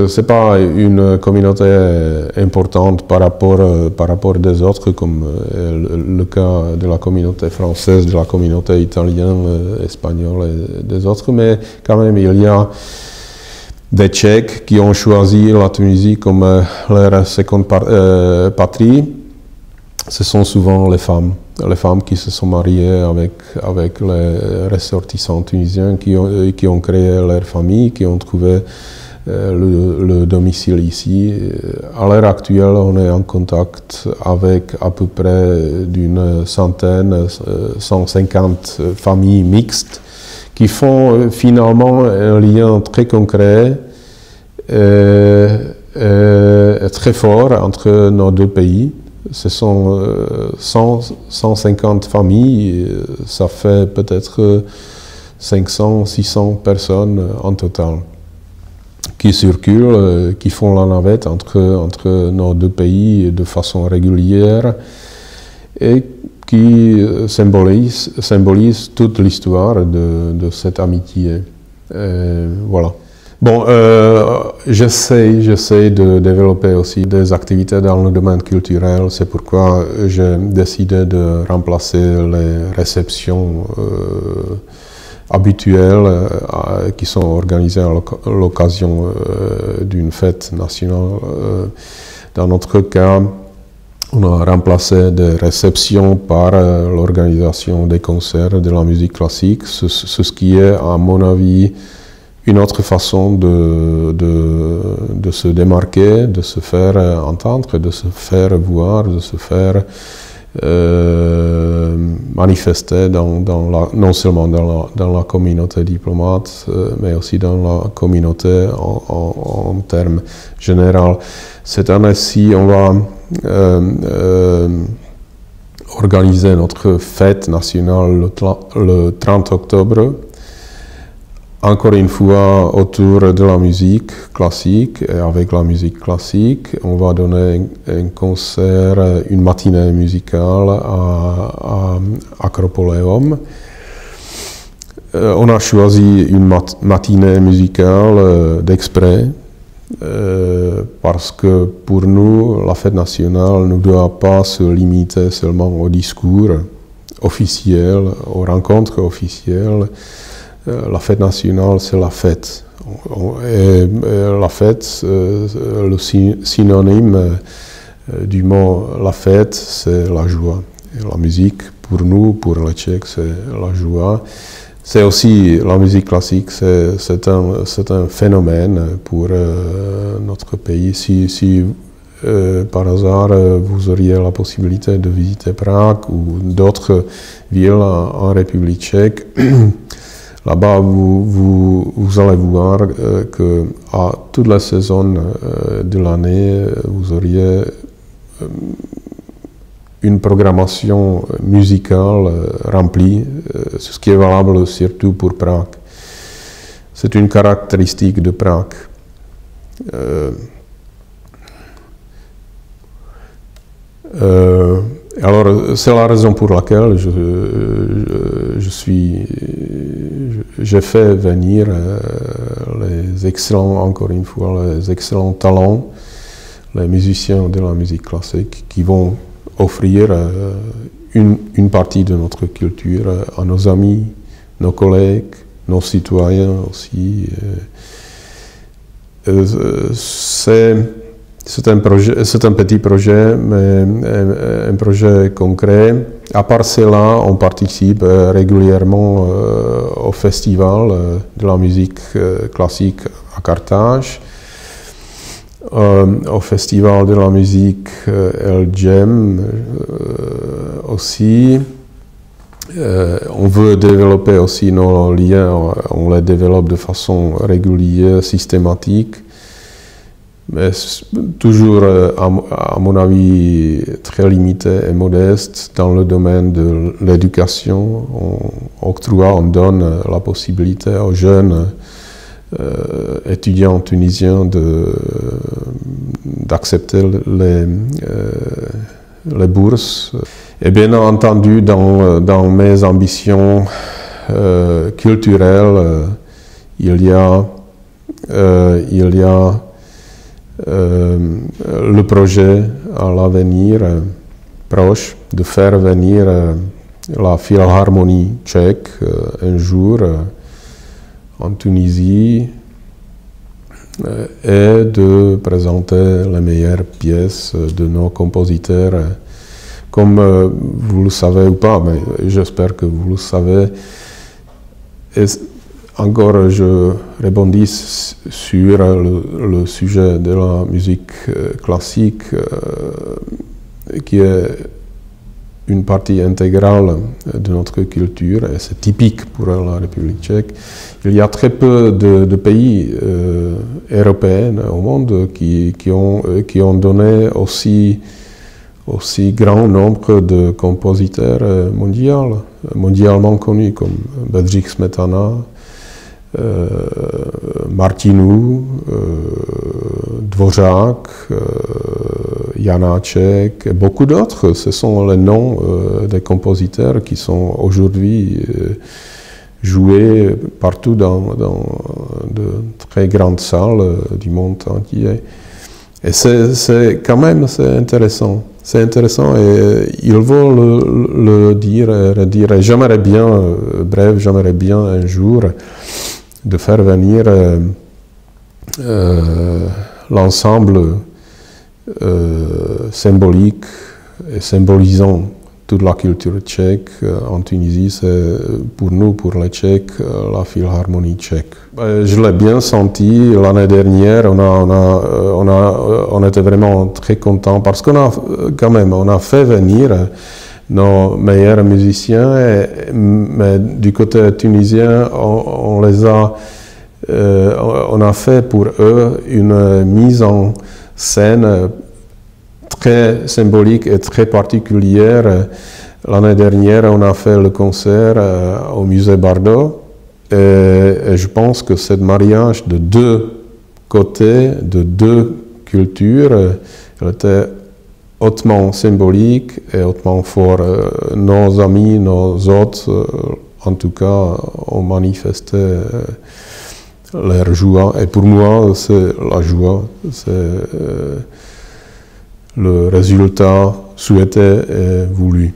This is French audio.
C'est pas une communauté importante par rapport des autres, comme le cas de la communauté française, de la communauté italienne, espagnole et des autres, mais quand même il y a des Tchèques qui ont choisi la Tunisie comme leur seconde patrie. Ce sont souvent les femmes qui se sont mariées avec les ressortissants tunisiens, qui ont créé leur famille, qui ont trouvé le domicile ici. À l'heure actuelle, on est en contact avec à peu près d'une centaine, 150 familles mixtes qui font finalement un lien très concret et très fort entre nos deux pays. Ce sont 150 familles, ça fait peut-être 500, 600 personnes en total qui circulent, qui font la navette entre nos deux pays de façon régulière et qui symbolise toute l'histoire de cette amitié. Voilà. Bon, j'essaie de développer aussi des activités dans le domaine culturel. C'est pourquoi j'ai décidé de remplacer les réceptions habituelles qui sont organisées à l'occasion d'une fête nationale. Dans notre cas, on a remplacé des réceptions par l'organisation des concerts de la musique classique, ce qui est, à mon avis, une autre façon de se démarquer, de se faire entendre, de se faire voir, de se faire manifester non seulement dans la communauté diplomate, mais aussi dans la communauté en termes généraux. Cette année-ci, on va organiser notre fête nationale le 30 octobre. Encore une fois, autour de la musique classique, et avec la musique classique, on va donner un concert, une matinée musicale à Acropoleum. On a choisi une matinée musicale d'exprès, parce que pour nous, la fête nationale ne doit pas se limiter seulement au discours officiel, aux rencontres officielles. La fête nationale, c'est la fête. Et la fête, le synonyme du mot la fête, c'est la joie. Et la musique, pour nous, pour les Tchèques, c'est la joie. C'est aussi, la musique classique, c'est un phénomène pour notre pays. Si par hasard, vous auriez la possibilité de visiter Prague ou d'autres villes en République tchèque, là-bas, vous allez voir qu'à toutes les saisons de l'année, vous auriez une programmation musicale remplie, ce qui est valable surtout pour Prague. C'est une caractéristique de Prague. Alors, c'est la raison pour laquelle j'ai fait venir encore une fois, les excellents talents, les musiciens de la musique classique qui vont offrir une partie de notre culture à nos amis, nos collègues, nos citoyens aussi. C'est un petit projet, mais un projet concret. À part cela, on participe régulièrement au festival de la musique classique à Carthage, au festival de la musique El Djem aussi. On veut développer aussi nos liens, on les développe de façon régulière, systématique. Mais toujours, à mon avis, très limité et modeste dans le domaine de l'éducation. On donne la possibilité aux jeunes étudiants tunisiens d'accepter les bourses. Et bien entendu, dans mes ambitions culturelles, il y a il y a le projet à l'avenir proche de faire venir la Philharmonie tchèque un jour en Tunisie et de présenter les meilleures pièces de nos compositeurs. Comme vous le savez ou pas, mais j'espère que vous le savez. Et encore, je rebondis sur le sujet de la musique classique, qui est une partie intégrale de notre culture, et c'est typique pour la République tchèque. Il y a très peu de pays européens au monde qui ont donné aussi grand nombre de compositeurs mondialement connus, comme Bedřich Smetana, Martinů, Dvořák, Janáček et beaucoup d'autres. Ce sont les noms des compositeurs qui sont aujourd'hui joués partout dans de très grandes salles du monde entier. Et c'est quand même intéressant. C'est intéressant et il faut le dire et redire. Et j'aimerais bien, j'aimerais bien un jour de faire venir l'ensemble symbolique et symbolisant toute la culture tchèque en Tunisie. C'est pour nous, pour les Tchèques, la Philharmonie tchèque. Je l'ai bien senti l'année dernière. On était vraiment très contents parce qu'on a fait venir nos meilleurs musiciens, mais du côté tunisien, on a fait pour eux une mise en scène très symbolique et très particulière. L'année dernière, on a fait le concert au musée Bardot, et je pense que ce mariage de deux côtés, de deux cultures, elle était hautement symbolique et hautement fort. Nos amis, nos hôtes, en tout cas, ont manifesté leur joie. Et pour moi, c'est la joie, c'est le résultat souhaité et voulu.